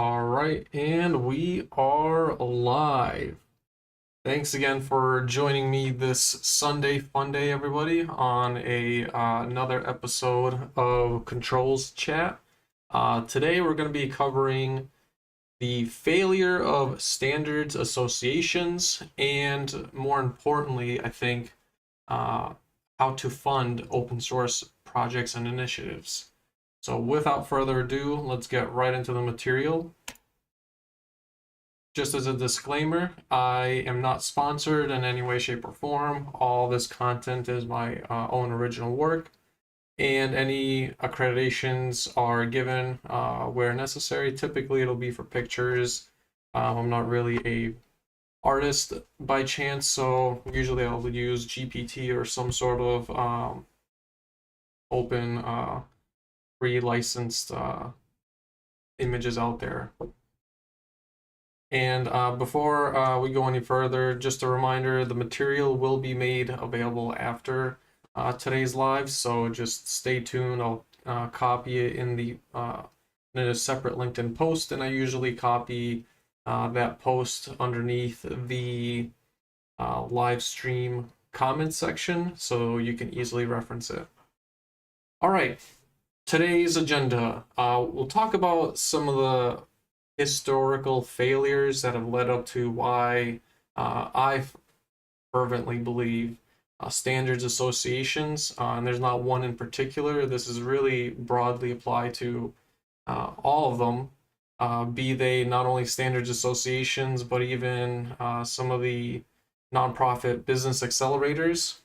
All right, and we are live. Thanks again for joining me this Sunday fun day, everybody, on another episode of Controls Chat. Today we're going to be covering the failure of standards associations, and more importantly, I think, uh, how to fund open source projects and initiatives. So, without further ado, let's get right into the material. Just as a disclaimer, I am not sponsored in any way, shape, or form. All this content is my own original work, and any accreditations are given where necessary. Typically, it'll be for pictures. I'm not really a artist by chance, so usually I'll use GPT or some sort of open, free licensed images out there. And before we go any further, just a reminder, the material will be made available after today's live, so just stay tuned. I'll copy it in a separate LinkedIn post, and I usually copy that post underneath the live stream comment section, so you can easily reference it. All right, today's agenda. We'll talk about some of the historical failures that have led up to why I fervently believe standards associations, and there's not one in particular. This is really broadly applied to all of them, be they not only standards associations, but even some of the nonprofit business accelerators.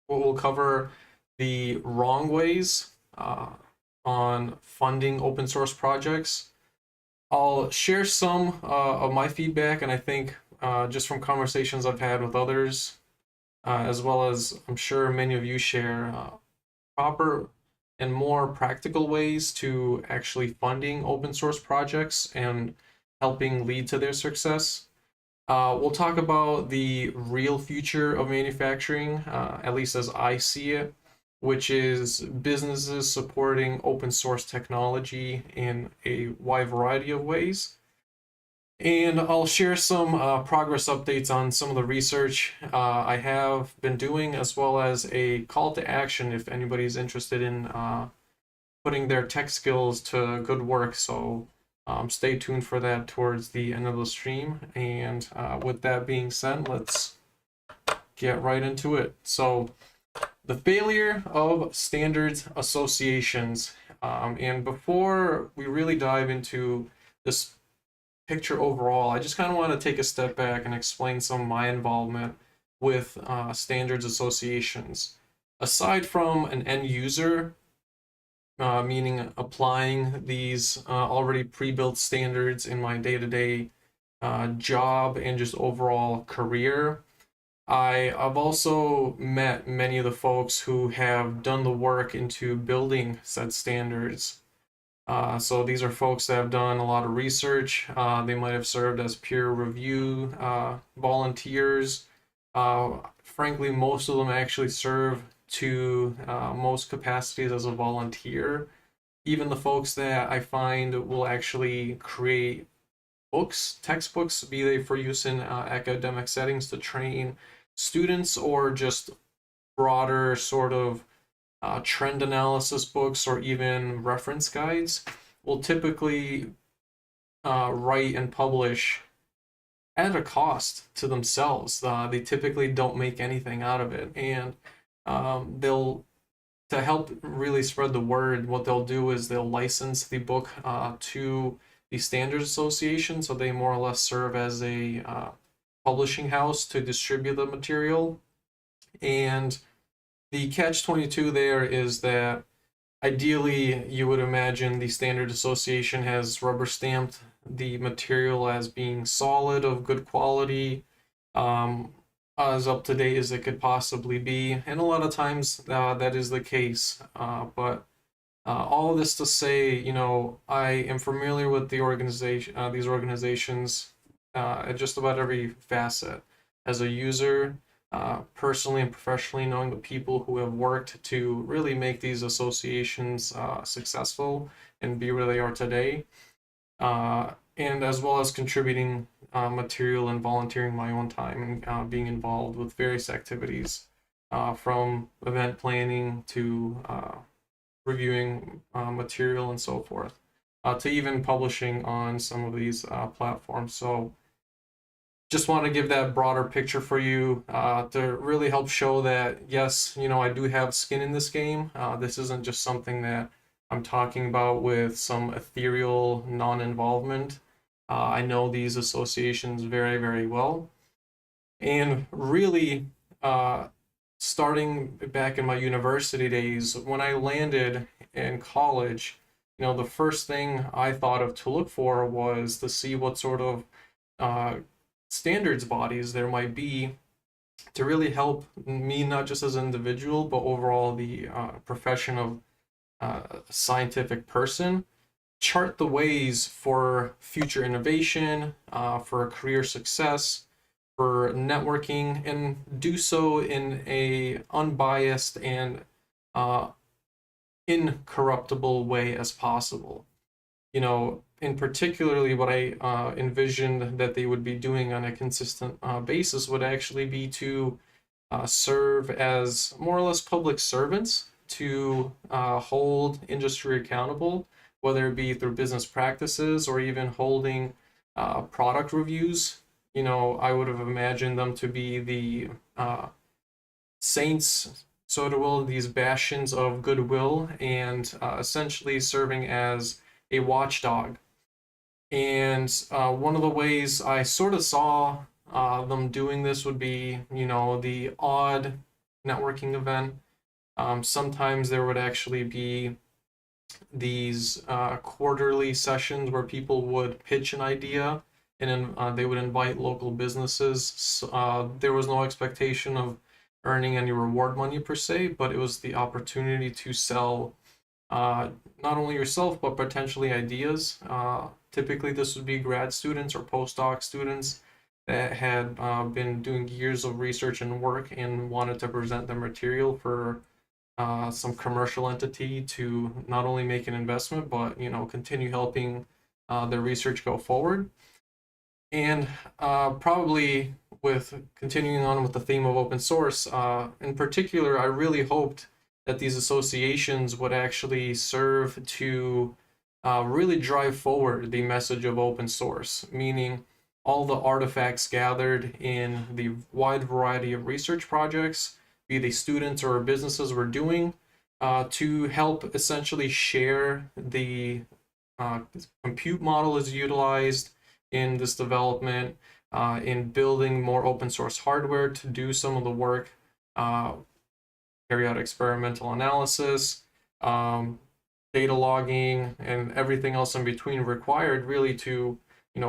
We'll cover the wrong ways on funding open source projects. I'll share some of my feedback, and I think just from conversations I've had with others, as well as I'm sure many of you share, proper and more practical ways to actually funding open source projects and helping lead to their success. We'll talk about the real future of manufacturing, at least as I see it, which is businesses supporting open source technology in a wide variety of ways. And I'll share some progress updates on some of the research I have been doing, as well as a call to action if anybody's interested in putting their tech skills to good work. So stay tuned for that towards the end of the stream. And with that being said, let's get right into it. So, the failure of standards associations. And before we really dive into this picture overall, I just kind of want to take a step back and explain some of my involvement with standards associations. Aside from an end user, meaning applying these already pre-built standards in my day-to-day job and just overall career, I've also met many of the folks who have done the work into building said standards. So these are folks that have done a lot of research. They might have served as peer review volunteers. Frankly, most of them actually serve to most capacities as a volunteer. Even the folks that I find will actually create books, textbooks, be they for use in academic settings to train students, or just broader sort of trend analysis books or even reference guides, will typically write and publish at a cost to themselves. They typically don't make anything out of it, and they'll, to help really spread the word, what they'll do is they'll license the book to the Standards Association, so they more or less serve as a publishing house to distribute the material. And the catch-22 there is that ideally you would imagine the Standards Association has rubber stamped the material as being solid, of good quality, as up to date as it could possibly be, and a lot of times that is the case. But all of this to say, I am familiar with the organization, these organizations, at just about every facet. As a user, personally and professionally, knowing the people who have worked to really make these associations successful and be where they are today, and as well as contributing material and volunteering my own time and being involved with various activities, from event planning to reviewing material and so forth, to even publishing on some of these platforms. So just want to give that broader picture for you, to really help show that, yes, I do have skin in this game. This isn't just something that I'm talking about with some ethereal non-involvement. I know these associations very, very well. And really, starting back in my university days, when I landed in college, the first thing I thought of to look for was to see what sort of uh, standards bodies there might be to really help me, not just as an individual, but overall the profession of a scientific person, chart the ways for future innovation, for career success, for networking, and do so in a unbiased and uh, incorruptible way as possible. In particularly what I envisioned that they would be doing on a consistent basis would actually be to serve as more or less public servants to hold industry accountable, whether it be through business practices or even holding product reviews. I would have imagined them to be the saints, so to will, these bastions of goodwill, and essentially serving as a watchdog. And one of the ways I sort of saw them doing this would be, the odd networking event. Sometimes there would actually be these quarterly sessions where people would pitch an idea, and then they would invite local businesses. There was no expectation of earning any reward money per se, but it was the opportunity to sell not only yourself, but potentially ideas. Typically, this would be grad students or postdoc students that had been doing years of research and work and wanted to present their material for some commercial entity to not only make an investment, but continue helping their research go forward. And probably with continuing on with the theme of open source, in particular, I really hoped that these associations would actually serve to really drive forward the message of open source, meaning all the artifacts gathered in the wide variety of research projects, be they students or businesses were doing, to help essentially share the compute model is utilized in this development, in building more open source hardware to do some of the work, carry out experimental analysis, data logging, and everything else in between required really to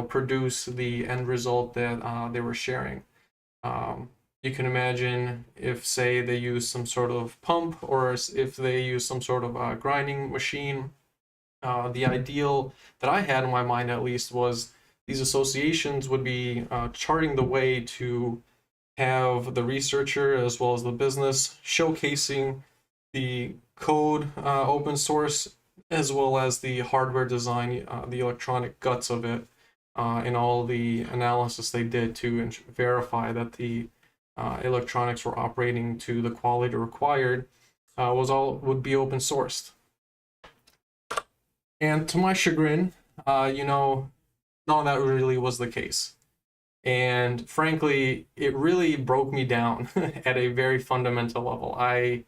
produce the end result that they were sharing. You can imagine if, say, they use some sort of pump, or if they use some sort of grinding machine. The ideal that I had in my mind, at least, was these associations would be charting the way to have the researcher as well as the business showcasing the code, open source, as well as the hardware design, the electronic guts of it, and all the analysis they did to verify that the electronics were operating to the quality required, would be open sourced. And to my chagrin, none of that really was the case. And frankly, it really broke me down at a very fundamental level. I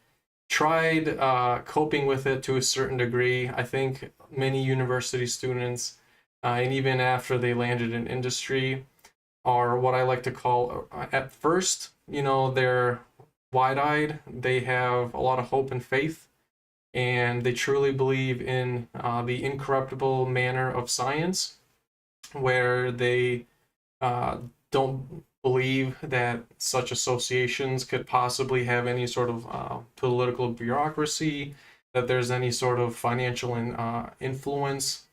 tried coping with it to a certain degree. I think many university students, and even after they landed in industry, are what I like to call, at first, they're wide-eyed. They have a lot of hope and faith, and they truly believe in the incorruptible manner of science, where they don't believe that such associations could possibly have any sort of political bureaucracy, that there's any sort of financial influence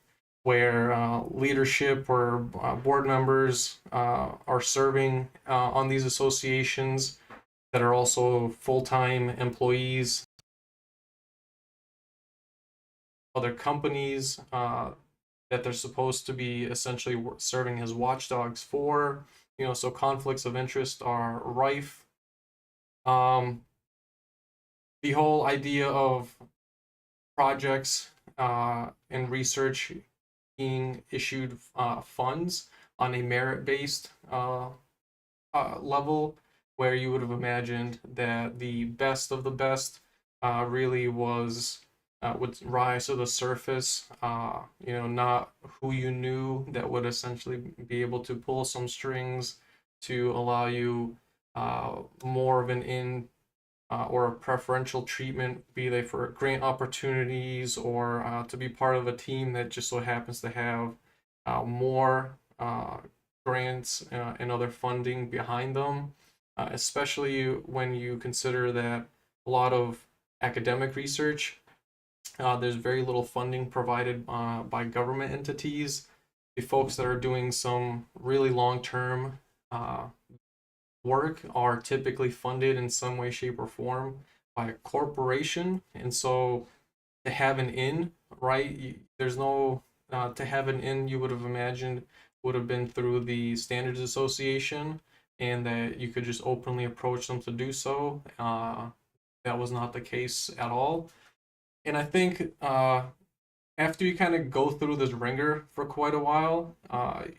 where leadership or board members are serving on these associations that are also full-time employees, other companies that they're supposed to be essentially serving as watchdogs for. So conflicts of interest are rife. Um, the whole idea of projects and research being issued funds on a merit-based level, where you would have imagined that the best of the best really would rise to the surface. Not who you knew that would essentially be able to pull some strings to allow you more of an in or a preferential treatment, be they for grant opportunities or to be part of a team that just so happens to have more grants and other funding behind them, especially when you consider that a lot of academic research, there's very little funding provided by government entities. The folks that are doing some really long-term work are typically funded in some way, shape, or form by a corporation. And so to have an in, right, there's no, to have an in, you would have imagined would have been through the Standards Association and that you could just openly approach them to do so. That was not the case at all. And I think after you kind of go through this ringer for quite a while,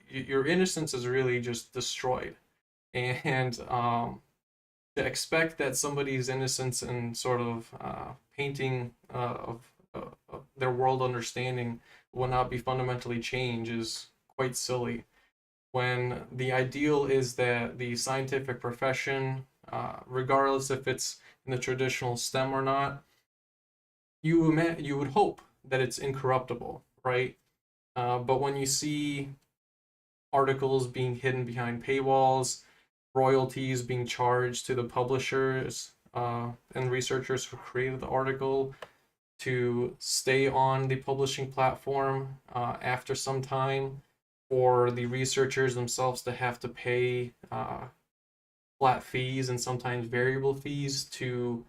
your innocence is really just destroyed. And to expect that somebody's innocence and sort of painting of their world understanding will not be fundamentally changed is quite silly. When the ideal is that the scientific profession, regardless if it's in the traditional STEM or not, you would hope that it's incorruptible, right? But when you see articles being hidden behind paywalls, royalties being charged to the publishers and researchers who created the article to stay on the publishing platform after some time, or the researchers themselves to have to pay flat fees and sometimes variable fees to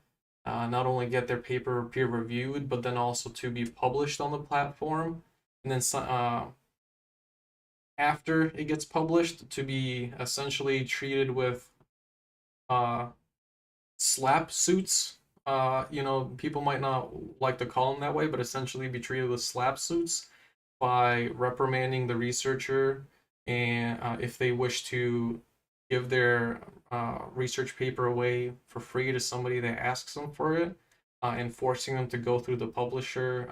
not only get their paper peer reviewed, but then also to be published on the platform. And then after it gets published, to be essentially treated with uh, slap suits. People might not like to call them that way, but essentially be treated with slap suits by reprimanding the researcher, and if they wish to give their research paper away for free to somebody that asks them for it, and forcing them to go through the publisher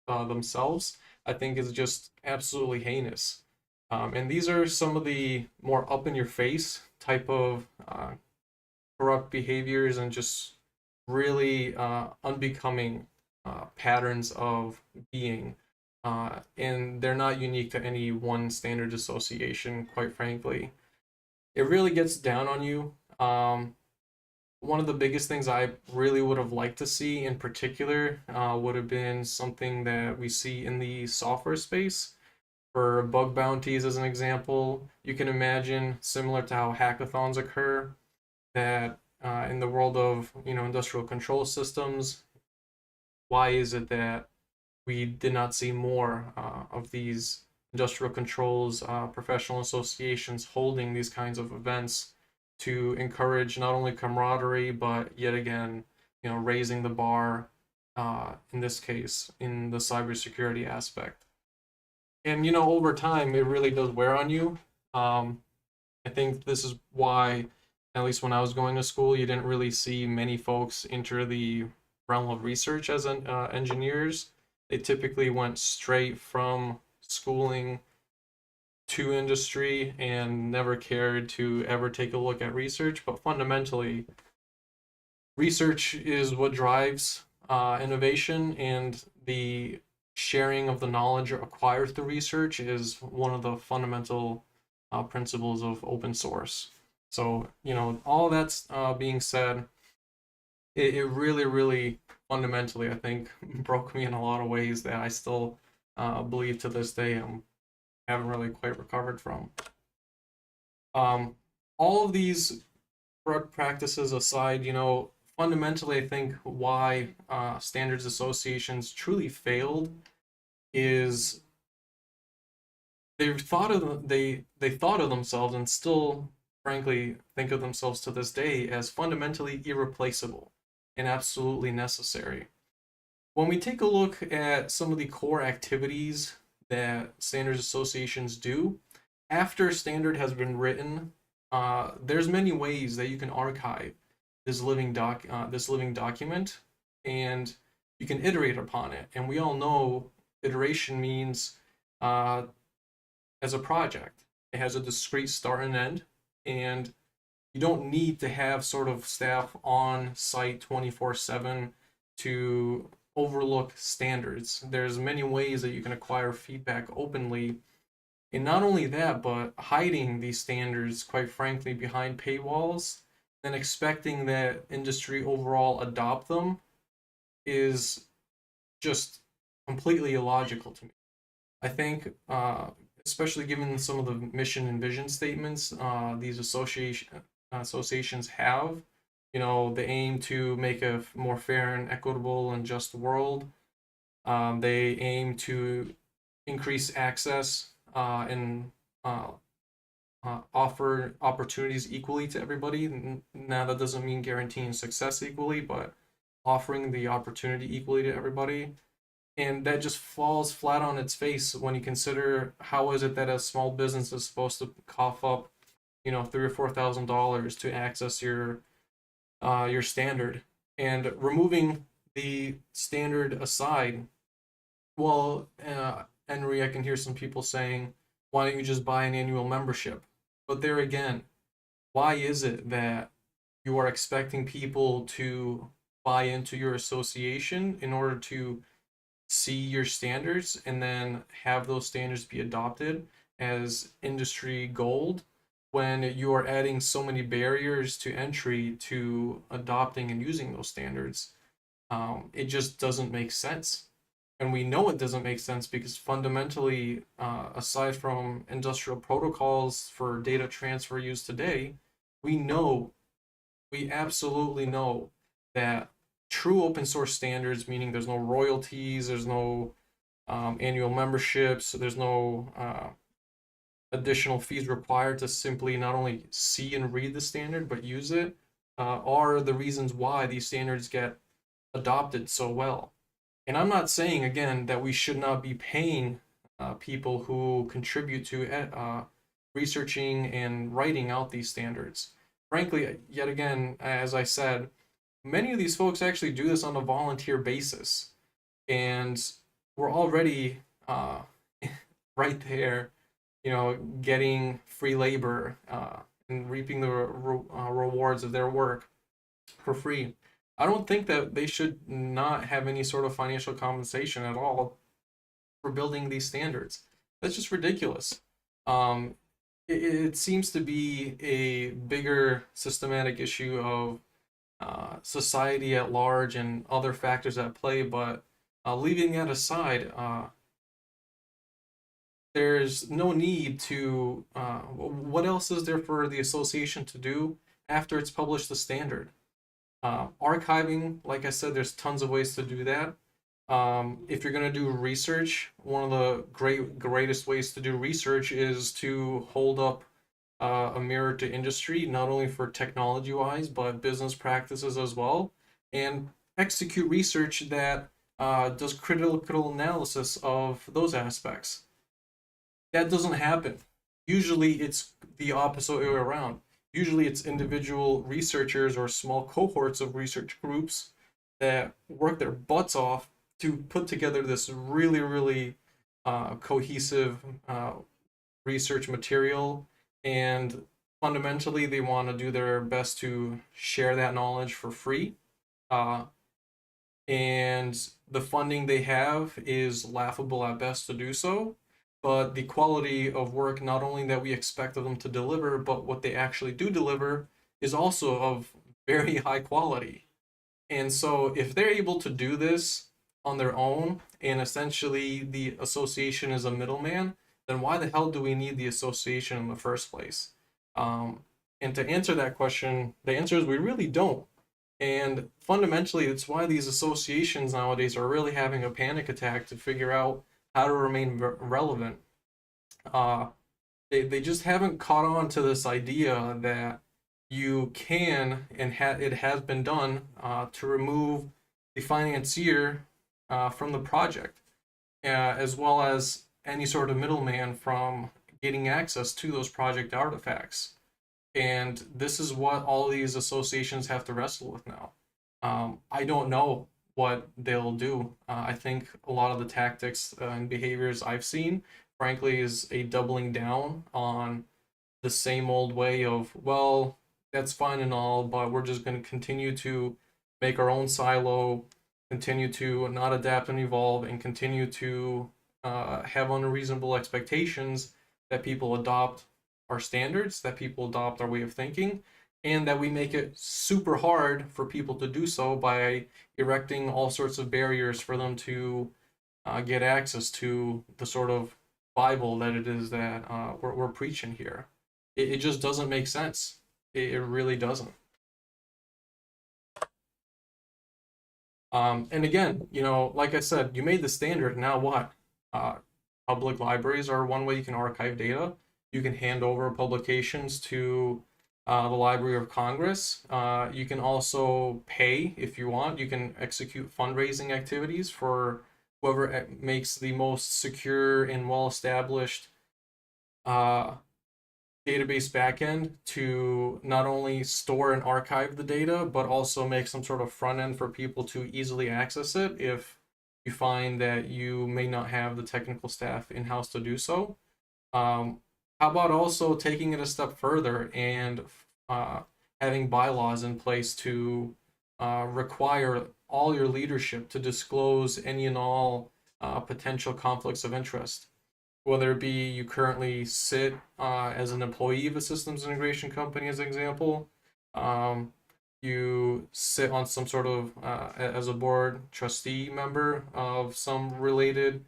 themselves, I think is just absolutely heinous. And these are some of the more up in your face type of corrupt behaviors and just really unbecoming patterns of being. And they're not unique to any one standard association, quite frankly. It really gets down on you. One of the biggest things I really would have liked to see in particular would have been something that we see in the software space for bug bounties, as an example. You can imagine, similar to how hackathons occur, that in the world of industrial control systems, why is it that we did not see more of these industrial controls professional associations holding these kinds of events to encourage not only camaraderie but yet again, raising the bar in this case in the cybersecurity aspect. And over time, it really does wear on you. I think this is why, at least when I was going to school, you didn't really see many folks enter the realm of research as engineers. They typically went straight from schooling to industry and never cared to ever take a look at research. But fundamentally, research is what drives innovation, and the sharing of the knowledge acquired through research is one of the fundamental principles of open source. So, all that's being said, it really, really fundamentally, I think, broke me in a lot of ways that I still believe to this day haven't really quite recovered from. All of these corrupt practices aside, fundamentally, I think why standards associations truly failed is they thought of themselves, and still frankly think of themselves to this day, as fundamentally irreplaceable and absolutely necessary. When we take a look at some of the core activities that standards associations do, after a standard has been written, there's many ways that you can archive this living document, and you can iterate upon it. And we all know iteration means, uh, as a project, it has a discrete start and end, and you don't need to have sort of staff on site 24/7 to overlook standards. There's many ways that you can acquire feedback openly. And not only that, but hiding these standards, quite frankly, behind paywalls and expecting that industry overall adopt them is just completely illogical to me. I think, especially given some of the mission and vision statements these associations have, they aim to make a more fair and equitable and just world. They aim to increase access and offer opportunities equally to everybody. Now, that doesn't mean guaranteeing success equally, but offering the opportunity equally to everybody. And that just falls flat on its face when you consider how is it that a small business is supposed to cough up, $3,000 or $4,000 to access your standard. And removing the standard aside, well, Henry, I can hear some people saying, why don't you just buy an annual membership? But there again, why is it that you are expecting people to buy into your association in order to see your standards and then have those standards be adopted as industry gold, when you are adding so many barriers to entry to adopting and using those standards? It just doesn't make sense. And we know it doesn't make sense because fundamentally, aside from industrial protocols for data transfer used today, we know, we absolutely know that true open source standards, meaning there's no royalties, there's no annual memberships, there's no additional fees required to simply not only see and read the standard but use it, are the reasons why these standards get adopted so well. And I'm not saying, again, that we should not be paying people who contribute to researching and writing out these standards. Frankly, yet again, as I said, many of these folks actually do this on a volunteer basis. And we're already right there, getting free labor and reaping the rewards of their work for free. I don't think that they should not have any sort of financial compensation at all for building these standards. That's just ridiculous. Um, it seems to be a bigger systematic issue of society at large and other factors at play, but leaving that aside, there's no need to. What else is there for the association to do after it's published the standard? Archiving, like I said, there's tons of ways to do that. If you're going to do research, one of the greatest ways to do research is to hold up a mirror to industry, not only for technology wise, but business practices as well, and execute research that does critical analysis of those aspects. That doesn't happen. Usually it's the opposite way around. Usually it's individual researchers or small cohorts of research groups that work their butts off to put together this really, really cohesive research material. And fundamentally, they want to do their best to share that knowledge for free. Uh, and the funding they have is laughable at best to do so. But the quality of work, not only that we expect of them to deliver, but what they actually do deliver, is also of very high quality. And so, if they're able to do this on their own, and essentially the association is a middleman, then why the hell do we need the association in the first place? Um, And to answer that question, the answer is we really don't. And fundamentally, it's why these associations nowadays are really having a panic attack to figure out how to remain relevant. Uh, they just haven't caught on to this idea that you can, and it has been done, to remove the financier from the project, as well as any sort of middleman from getting access to those project artifacts. And this is what all these associations have to wrestle with now. I don't know what they'll do. I think a lot of the tactics and behaviors I've seen, frankly, is a doubling down on the same old way of, well, that's fine and all, but we're just going to continue to make our own silo, continue to not adapt and evolve, and continue to have unreasonable expectations that people adopt our standards, that people adopt our way of thinking, and that we make it super hard for people to do so by erecting all sorts of barriers for them to get access to the sort of Bible that it is that we're preaching here. It just doesn't make sense. It really doesn't. And again, like I said, you made the standard. Now what? Public libraries are one way you can archive data. You can hand over publications to the Library of Congress. You can also pay if you want. You can execute fundraising activities for whoever makes the most secure and well-established database backend to not only store and archive the data, but also make some sort of front end for people to easily access it if you find that you may not have the technical staff in-house to do so. How about also taking it a step further and having bylaws in place to require all your leadership to disclose any and all potential conflicts of interest? Whether it be you currently sit as an employee of a systems integration company, as an example, you sit on some sort of as a board trustee member of some related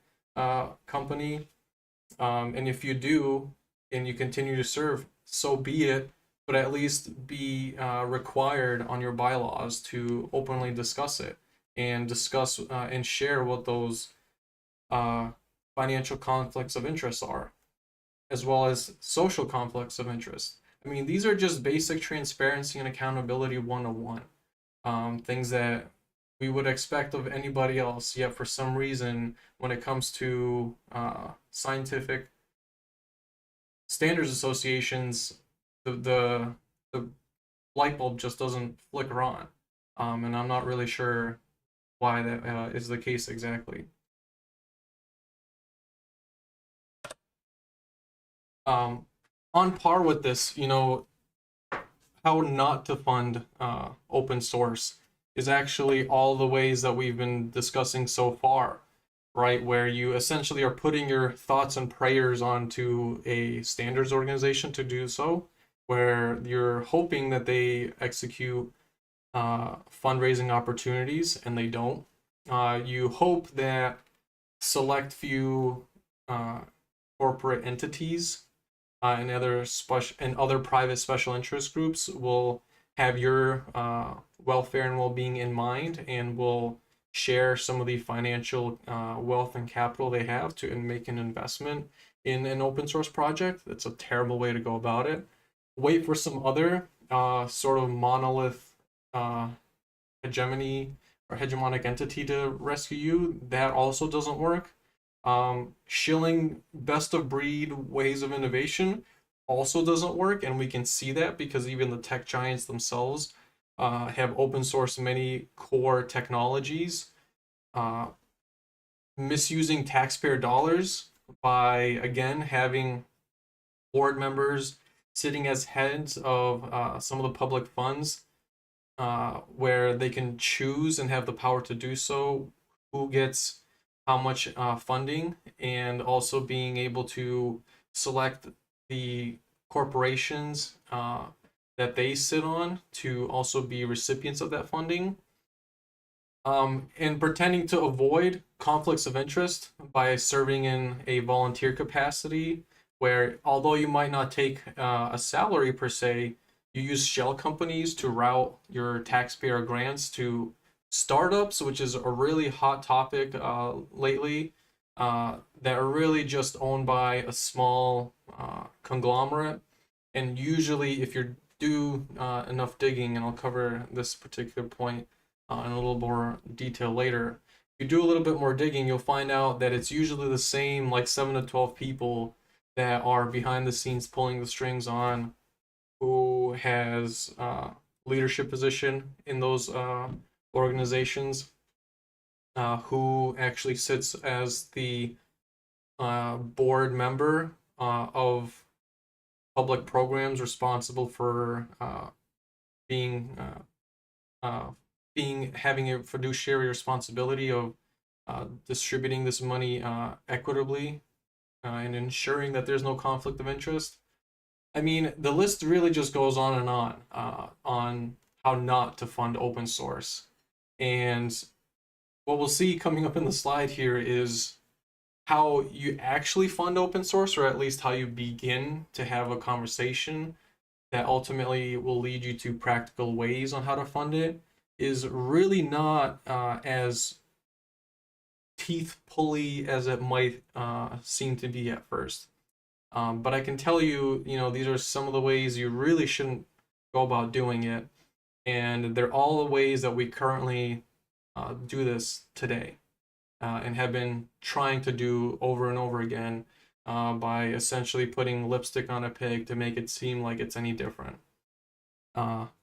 company, and if you do and you continue to serve, so be it, but at least be required on your bylaws to openly discuss it and discuss and share what those financial conflicts of interest are, as well as social conflicts of interest. I mean, these are just basic transparency and accountability 101. Things that we would expect of anybody else, yet for some reason, when it comes to scientific standards associations, the light bulb just doesn't flicker on. And I'm not really sure why that is the case exactly. On par with this, how not to fund open source is actually all the ways that we've been discussing so far, right? Where you essentially are putting your thoughts and prayers onto a standards organization to do so, where you're hoping that they execute fundraising opportunities, and they don't. You hope that select few corporate entities and other private special interest groups will have your welfare and well-being in mind, and will share some of the financial wealth and capital they have to and make an investment in an open source project. That's a terrible way to go about it. Wait for some other sort of monolith hegemony or hegemonic entity to rescue you. That also doesn't work. Shilling best of breed ways of innovation also doesn't work, and we can see that because even the tech giants themselves have open sourced many core technologies, misusing taxpayer dollars by, again, having board members sitting as heads of some of the public funds, where they can choose and have the power to do so who gets how much funding, and also being able to select the corporations that they sit on to also be recipients of that funding, and pretending to avoid conflicts of interest by serving in a volunteer capacity, where although you might not take a salary per se, you use shell companies to route your taxpayer grants to startups, which is a really hot topic lately, that are really just owned by a small conglomerate. And usually, if you do enough digging, and I'll cover this particular point in a little more detail later, if you do a little bit more digging, you'll find out that it's usually the same, like 7 to 12 people that are behind the scenes pulling the strings on who has leadership position in those organizations, who actually sits as the board member of public programs responsible for being having a fiduciary responsibility of distributing this money equitably and ensuring that there's no conflict of interest. I mean, the list really just goes on and on how not to fund open source. And what we'll see coming up in the slide here is how you actually fund open source, or at least how you begin to have a conversation that ultimately will lead you to practical ways on how to fund it, is really not as teeth pulley as it might seem to be at first. But I can tell you, these are some of the ways you really shouldn't go about doing it. And they're all the ways that we currently do this today and have been trying to do over and over again by essentially putting lipstick on a pig to make it seem like it's any different.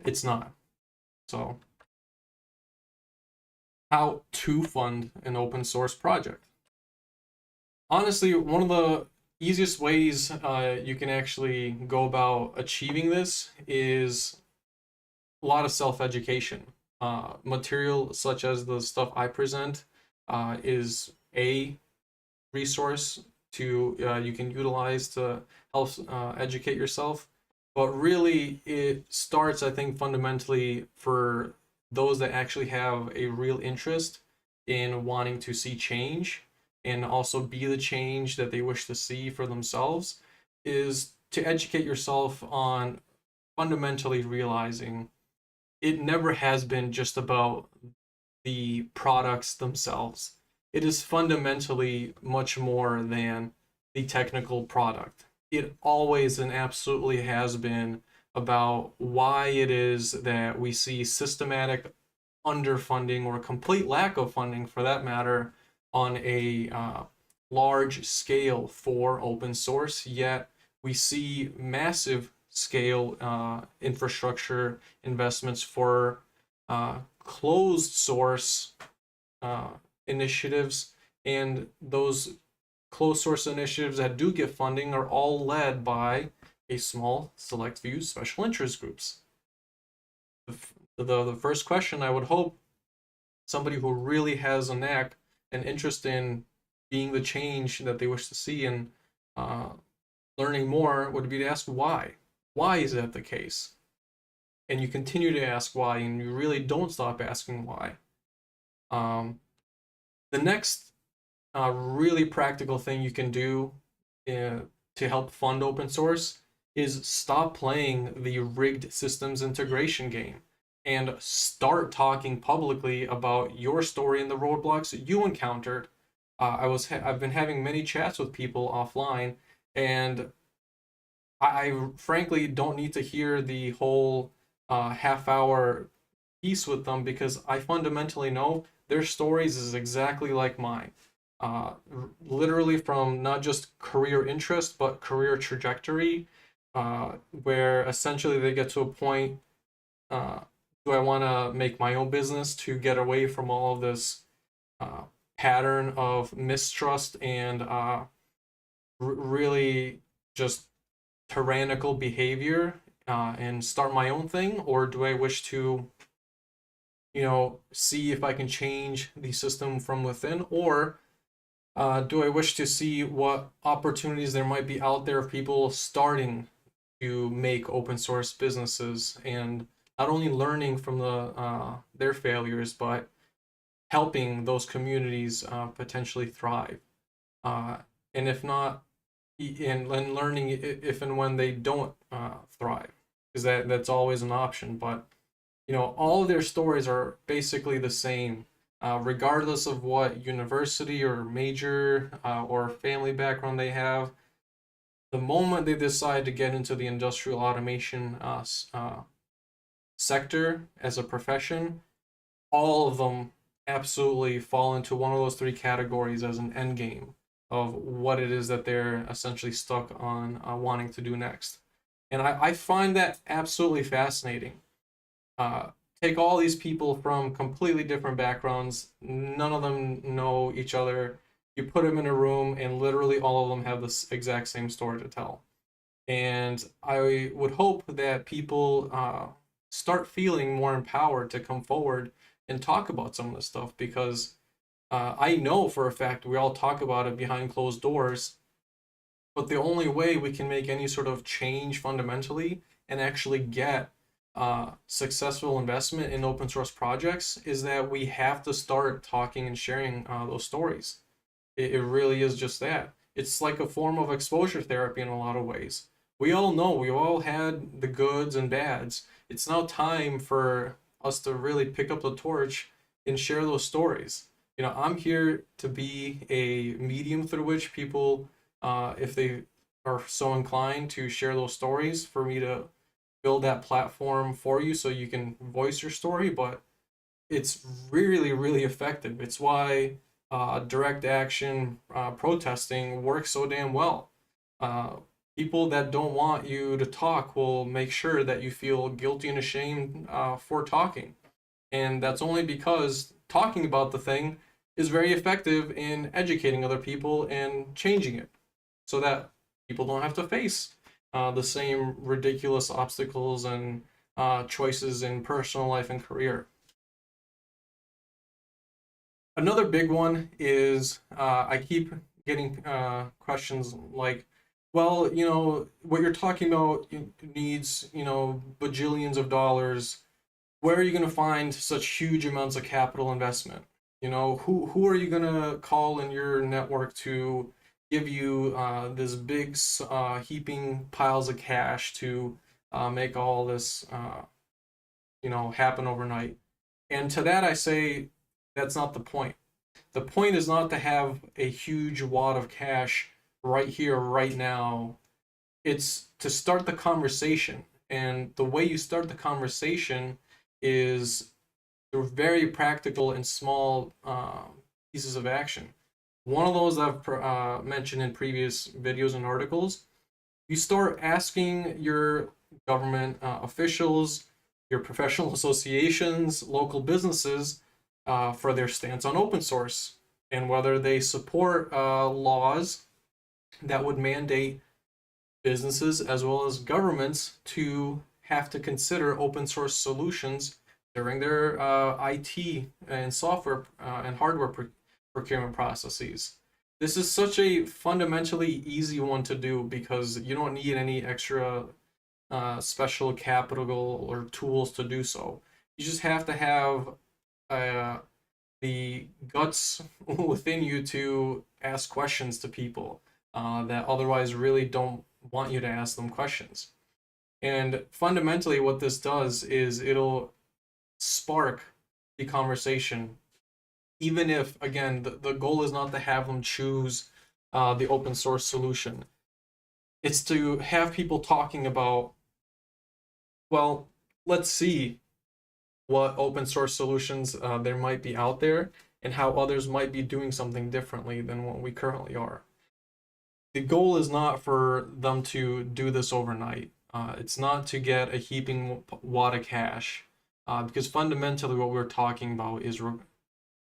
It's not. So, how to fund an open source project? Honestly, one of the easiest ways you can actually go about achieving this is a lot of self-education. Material such as the stuff I present is a resource to you can utilize to help educate yourself. But really, it starts, I think, fundamentally for those that actually have a real interest in wanting to see change and also be the change that they wish to see for themselves, is to educate yourself on fundamentally realizing it never has been just about the products themselves. It is fundamentally much more than the technical product. It always and absolutely has been about why it is that we see systematic underfunding or complete lack of funding, for that matter, on a large scale for open source, yet we see massive scale infrastructure investments for closed source initiatives, and those closed source initiatives that do get funding are all led by a small select few special interest groups. The first question, I would hope somebody who really has a knack and interest in being the change that they wish to see and learning more, would be to ask why. Why is that the case? And you continue to ask why, and you really don't stop asking why. The next really practical thing you can do to help fund open source is stop playing the rigged systems integration game and start talking publicly about your story and the roadblocks you encountered. I've been having many chats with people offline, and I frankly don't need to hear the whole half-hour piece with them, because I fundamentally know their stories is exactly like mine. Literally from not just career interest, but career trajectory, where essentially they get to a point, do I want to make my own business to get away from all of this pattern of mistrust and really just tyrannical behavior and start my own thing? Or do I wish to, see if I can change the system from within? Or do I wish to see what opportunities there might be out there of people starting to make open source businesses, and not only learning from their failures, but helping those communities potentially thrive? And if not, and learning if and when they don't thrive. because that's always an option. But all of their stories are basically the same, regardless of what university or major or family background they have. The moment they decide to get into the industrial automation sector as a profession, all of them absolutely fall into one of those three categories as an end game of what it is that they're essentially stuck on wanting to do next. And I find that absolutely fascinating. Uh, Take all these people from completely different backgrounds, none of them know each other. You put them in a room, and literally all of them have this exact same story to tell. And I would hope that people start feeling more empowered to come forward and talk about some of this stuff, because I know for a fact we all talk about it behind closed doors, but the only way we can make any sort of change fundamentally and actually get successful investment in open source projects is that we have to start talking and sharing those stories. It really is just that. It's like a form of exposure therapy in a lot of ways. We all know, we all had the goods and bads. It's now time for us to really pick up the torch and share those stories. I'm here to be a medium through which people, if they are so inclined to share those stories, for me to build that platform for you so you can voice your story. But it's really, really effective. It's why direct action protesting works so damn well. Uh, People that don't want you to talk will make sure that you feel guilty and ashamed for talking. And that's only because talking about the thing is very effective in educating other people and changing it so that people don't have to face the same ridiculous obstacles and choices in personal life and career. Another big one is I keep getting questions like, well, what you're talking about needs, bajillions of dollars. Where are you going to find such huge amounts of capital investment? Who are you going to call in your network to give you this big heaping piles of cash to make all this, happen overnight? And to that I say, that's not the point. The point is not to have a huge wad of cash right here, right now. It's to start the conversation. And the way you start the conversation is through very practical and small pieces of action. One of those I've mentioned in previous videos and articles, you start asking your government officials, your professional associations, local businesses for their stance on open source and whether they support laws that would mandate businesses as well as governments to have to consider open source solutions during their IT and software and hardware procurement processes. This is such a fundamentally easy one to do because you don't need any extra special capital or tools to do so. You just have to have uh, the guts within you to ask questions to people that otherwise really don't want you to ask them questions. And fundamentally, what this does is it'll spark the conversation, even if, again, the goal is not to have them choose the open source solution. It's to have people talking about, well, let's see what open source solutions there might be out there and how others might be doing something differently than what we currently are. The goal is not for them to do this overnight. It's not to get a heaping wad of cash, because fundamentally what we're talking about is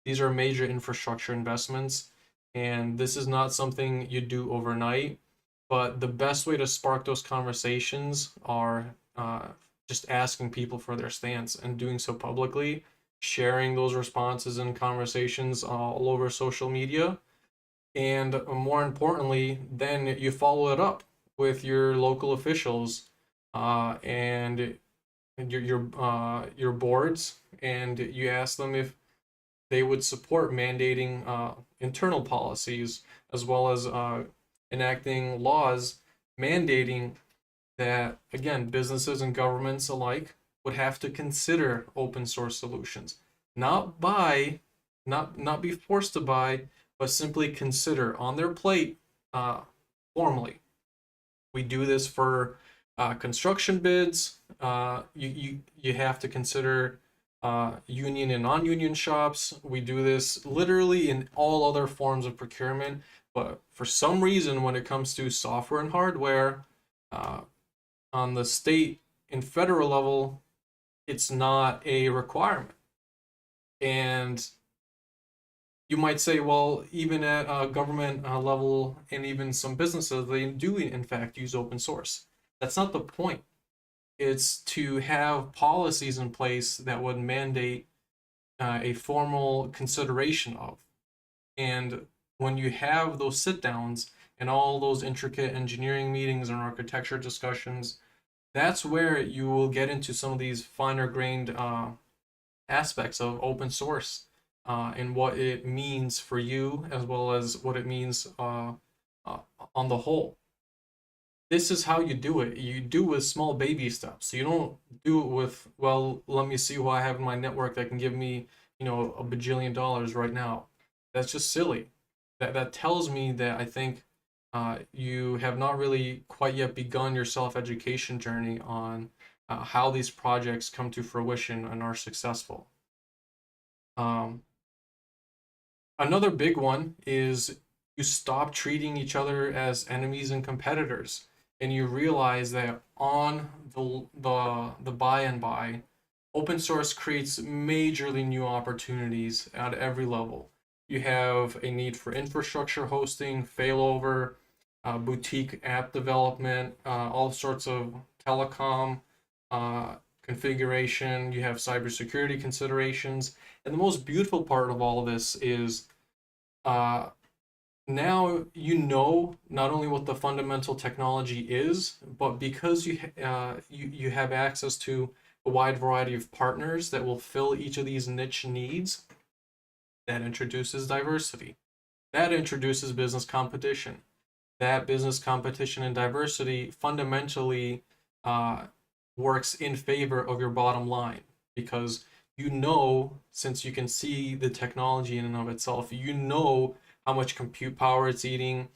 these are major infrastructure investments, and this is not something you do overnight. But the best way to spark those conversations are just asking people for their stance and doing so publicly, sharing those responses and conversations all over social media. And more importantly, then you follow it up with your local officials and your boards, and you ask them if they would support mandating internal policies as well as enacting laws mandating that, again, businesses and governments alike would have to consider open source solutions. Not buy, not be forced to buy, but simply consider on their plate formally. We do this for construction bids. You have to consider union and non-union shops. We do this literally in all other forms of procurement. But for some reason, when it comes to software and hardware, uh, on the state and federal level, it's not a requirement. And you might say, well, even at a government level and even some businesses, they do in fact use open source. That's not the point. It's to have policies in place that would mandate a formal consideration of. And when you have those sit downs and all those intricate engineering meetings and architecture discussions, that's where you will get into some of these finer grained aspects of open source and what it means for you as well as what it means on the whole. This is how you do it. You do with small baby steps. You don't do it with, well, let me see who I have in my network that can give me, a bajillion dollars right now. That's just silly. That tells me that I think you have not really quite yet begun your self-education journey on how these projects come to fruition and are successful. Um, Another big one is you stop treating each other as enemies and competitors, and you realize that on the by and by, open source creates majorly new opportunities at every level. You have a need for infrastructure hosting, failover, boutique app development, all sorts of telecom configuration. You have cybersecurity considerations, and the most beautiful part of all of this is uh, now you know not only what the fundamental technology is, but because you have access to a wide variety of partners that will fill each of these niche needs, that introduces diversity. That introduces business competition. That business competition and diversity fundamentally uh, works in favor of your bottom line because since you can see the technology in and of itself, how much compute power it's eating.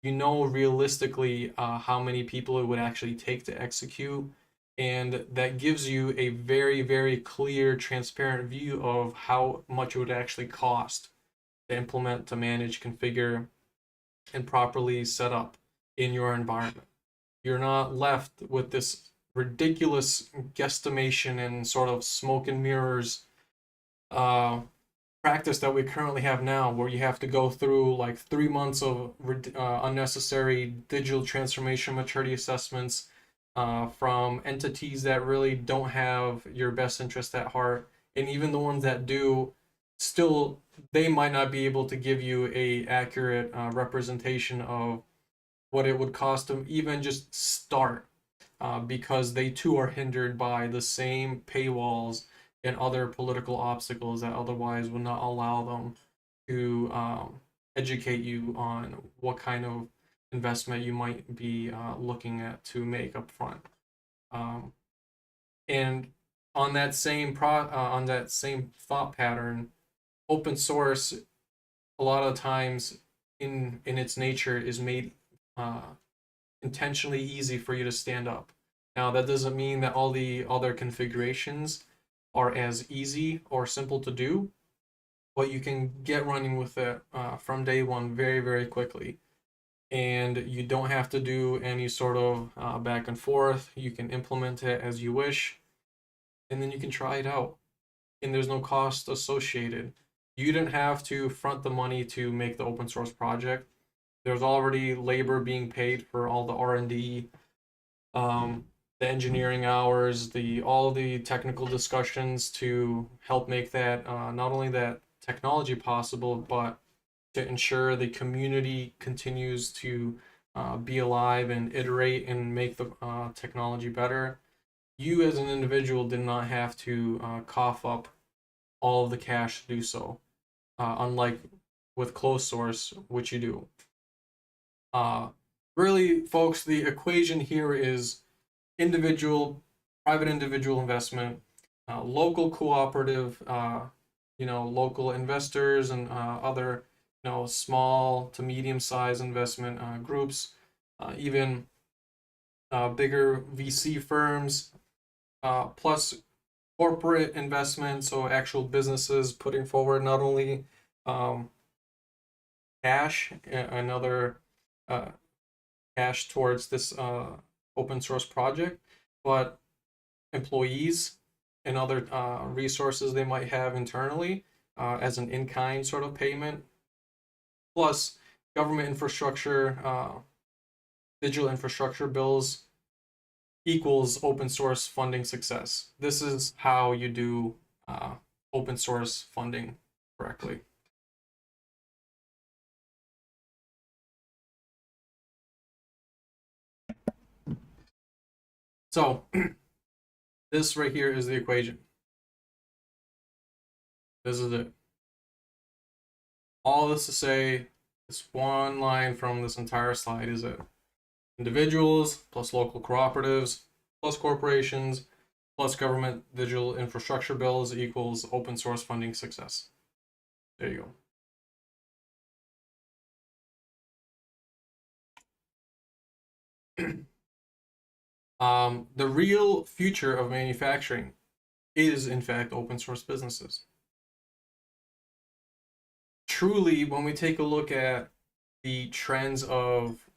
You know realistically how many people it would actually take to execute. And that gives you a very, very clear, transparent view of how much it would actually cost to implement, to manage, configure, and properly set up in your environment. You're not left with this ridiculous guesstimation and sort of smoke and mirrors uh, practice that we currently have now, where you have to go through like 3 months of unnecessary digital transformation maturity assessments from entities that really don't have your best interest at heart, and even the ones that do, still they might not be able to give you a accurate representation of what it would cost them even just start because they too are hindered by the same paywalls and other political obstacles that otherwise would not allow them to educate you on what kind of investment you might be looking at to make up front. Um, and on that same thought pattern, open source a lot of times in its nature is made uh, intentionally easy for you to stand up. Now, that doesn't mean that all the other configurations are as easy or simple to do, but you can get running with it from day one very, very quickly. And you don't have to do any sort of back and forth. You can implement it as you wish, and then you can try it out. And there's no cost associated. You didn't have to front the money to make the open source project. There's already labor being paid for all the R&D, the engineering hours, the all the technical discussions to help make that not only that technology possible, but to ensure the community continues to be alive and iterate and make the technology better. You as an individual did not have to cough up all of the cash to do so, unlike with closed source, which you do. Uh, Really, folks, the equation here is individual, private individual investment, local cooperative, local investors and other, small to medium sized investment groups, even bigger VC firms, plus corporate investment, so actual businesses putting forward not only um, cash and other uh, cash towards this open source project, but employees and other resources they might have internally as an in-kind sort of payment, plus government infrastructure, digital infrastructure bills equals open source funding success. This is how you do open source funding correctly. So this right here is the equation. This is it. All this to say, this one line from this entire slide is it. Individuals plus local cooperatives plus corporations plus government digital infrastructure bills equals open source funding success. There you go. The real future of manufacturing is, in fact, open source businesses. Truly, when we take a look at the trends of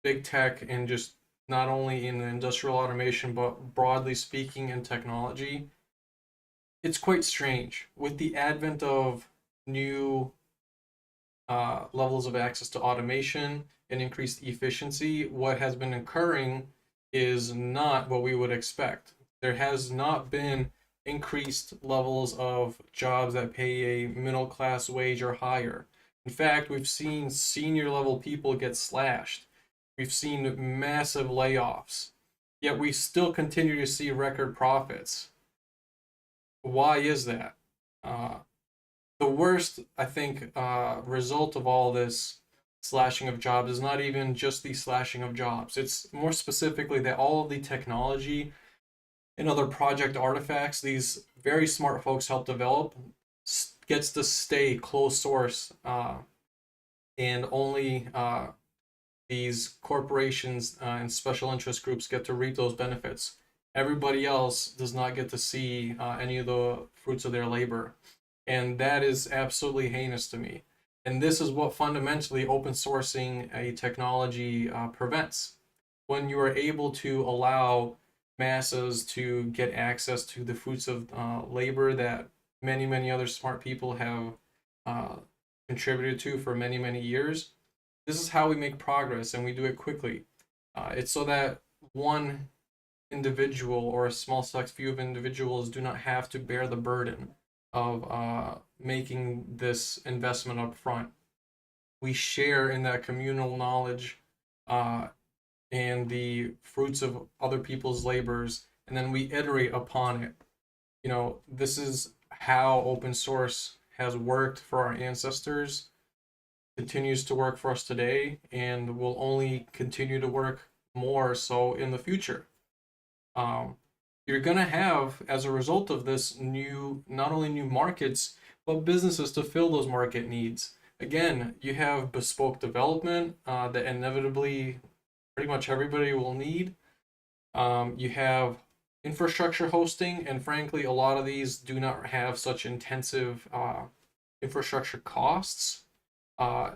big tech and just not only in industrial automation, but broadly speaking in technology, it's quite strange. With the advent of new levels of access to automation and increased efficiency, what has been occurring is not what we would expect. There has not been increased levels of jobs that pay a middle class wage or higher. In fact, we've seen senior level people get slashed. We've seen massive layoffs. Yet we still continue to see record profits. Why is that? Uh, the worst, I think, result of all this slashing of jobs is not even just the slashing of jobs. It's more specifically that all of the technology and other project artifacts these very smart folks help develop gets to stay closed source, and only these corporations and special interest groups get to reap those benefits. Everybody else does not get to see any of the fruits of their labor. And that is absolutely heinous to me. And this is what fundamentally open sourcing a technology prevents. When you are able to allow masses to get access to the fruits of labor that many, many other smart people have uh, contributed to for many, many years, this is how we make progress and we do it quickly. It's so that one individual or a small select few of individuals do not have to bear the burden of making this investment up front. We share in that communal knowledge uh, and the fruits of other people's labors, and then we iterate upon it. This is how open source has worked for our ancestors, continues to work for us today, and will only continue to work more so in the future. Um, you're going to have, as a result of this, not only new markets, but businesses to fill those market needs. Again, you have bespoke development that inevitably pretty much everybody will need. You have infrastructure hosting, and frankly, a lot of these do not have such intensive infrastructure costs. Uh,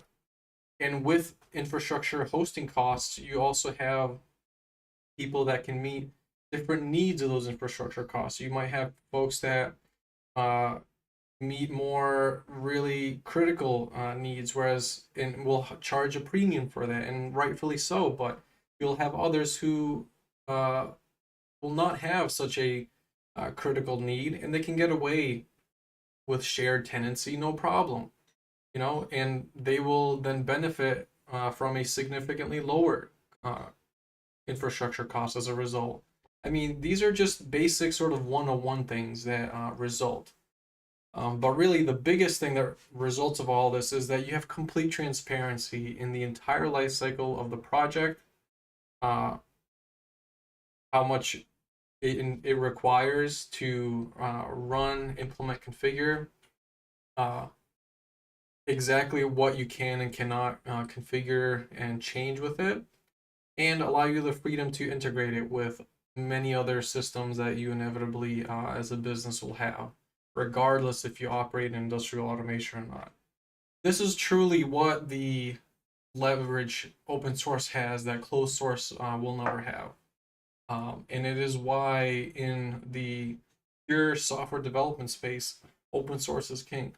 and with infrastructure hosting costs, you also have people that can meet different needs of those infrastructure costs. You might have folks that uh, meet more really critical needs, whereas and will charge a premium for that, and rightfully so. But you'll have others who uh, will not have such a critical need, and they can get away with shared tenancy, no problem. And they will then benefit from a significantly lower infrastructure cost as a result. I mean, these are just basic sort of 101 things that result. But really, the biggest thing that results of all this is that you have complete transparency in the entire life cycle of the project, uh, how much it requires to run, implement, configure, uh, exactly what you can and cannot configure and change with it, and allow you the freedom to integrate it with many other systems that you inevitably, as a business, will have, regardless if you operate in industrial automation or not. This is truly what the leverage open source has that closed source will never have. And it is why in the pure software development space, open source is king.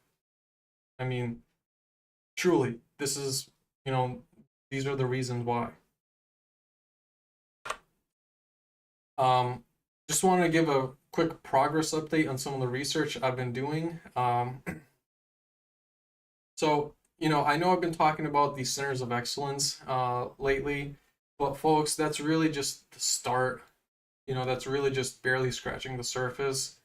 I mean, truly, this is, you know, these are the reasons why. Um, just want to give a quick progress update on some of the research I've been doing. So, I know I've been talking about these centers of excellence lately, but folks, that's really just the start. That's really just barely scratching the surface.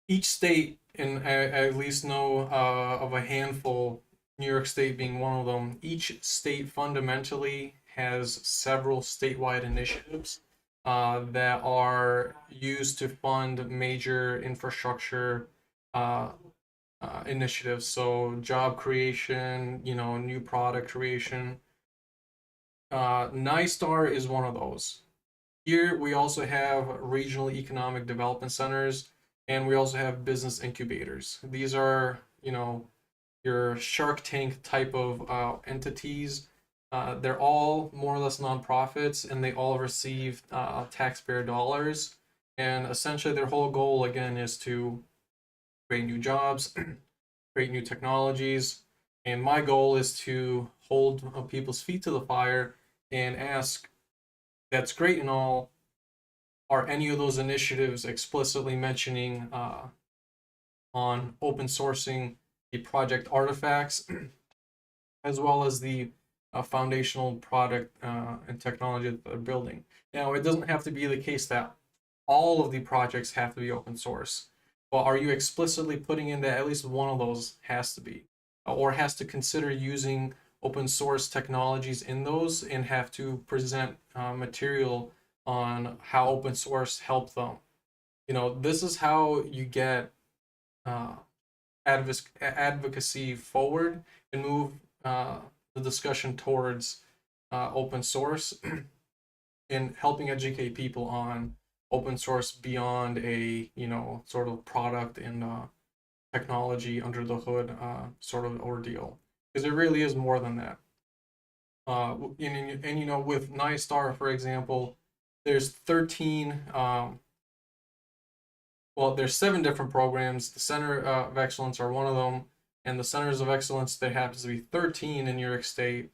Each state, and I at least know of a handful, New York State being one of them, each state fundamentally has several statewide initiatives that are used to fund major infrastructure uh, initiatives. So job creation, new product creation. NISTAR is one of those. Here we also have regional economic development centers, and we also have business incubators. These are, your Shark Tank type of entities. They're all more or less nonprofits, and they all receive taxpayer dollars. And essentially, their whole goal again is to create new jobs, create new technologies. And my goal is to hold people's feet to the fire and ask, that's great and all, are any of those initiatives explicitly mentioning on open sourcing the project artifacts as well as the foundational product and technology that they're building? Now, it doesn't have to be the case that all of the projects have to be open source, but are you explicitly putting in that at least one of those has to be, or has to consider using open source technologies in those and have to present material on how open source helped them? This is how you get uh, advocacy forward and move the discussion towards open source and helping educate people on open source beyond a sort of product and technology under the hood sort of ordeal, because it really is more than that. With NISTAR, for example, there's 13 there's 7 different programs. The Center of Excellence are one of them, and the Centers of Excellence, there happens to be 13 in New York State.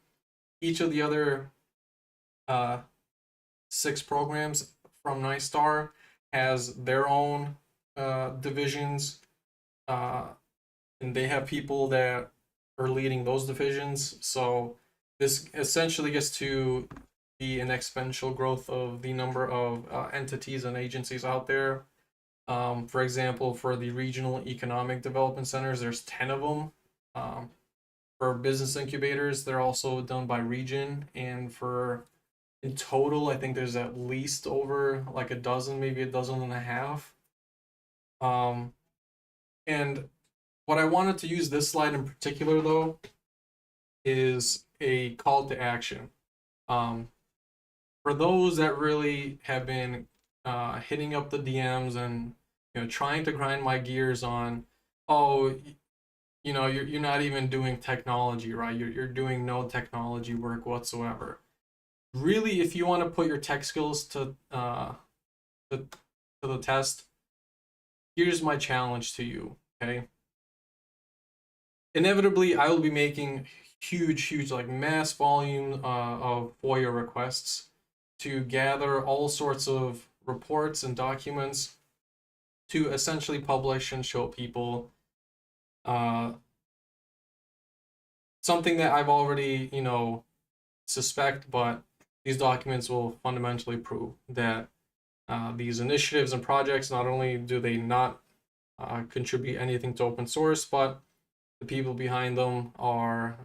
Each of the other 6 programs from NISTAR has their own divisions, and they have people that are leading those divisions. So this essentially gets to be an exponential growth of the number of entities and agencies out there. For example, for the regional economic development centers, there's 10 of them. For business incubators, they're also done by region, and for in total, I think there's at least over like a dozen, maybe a dozen and a half. Um, and what I wanted to use this slide in particular, though, is a call to action. For those that really have been hitting up the DMs and trying to grind my gears on, oh, you're not even doing technology, right? You're doing no technology work whatsoever. Really, if you want to put your tech skills to the test, here's my challenge to you. Okay. Inevitably, I will be making huge, like mass volume of FOIA requests to gather all sorts of reports and documents to essentially publish and show people something that I've already, suspect, but these documents will fundamentally prove that these initiatives and projects, not only do they not contribute anything to open source, but the people behind them are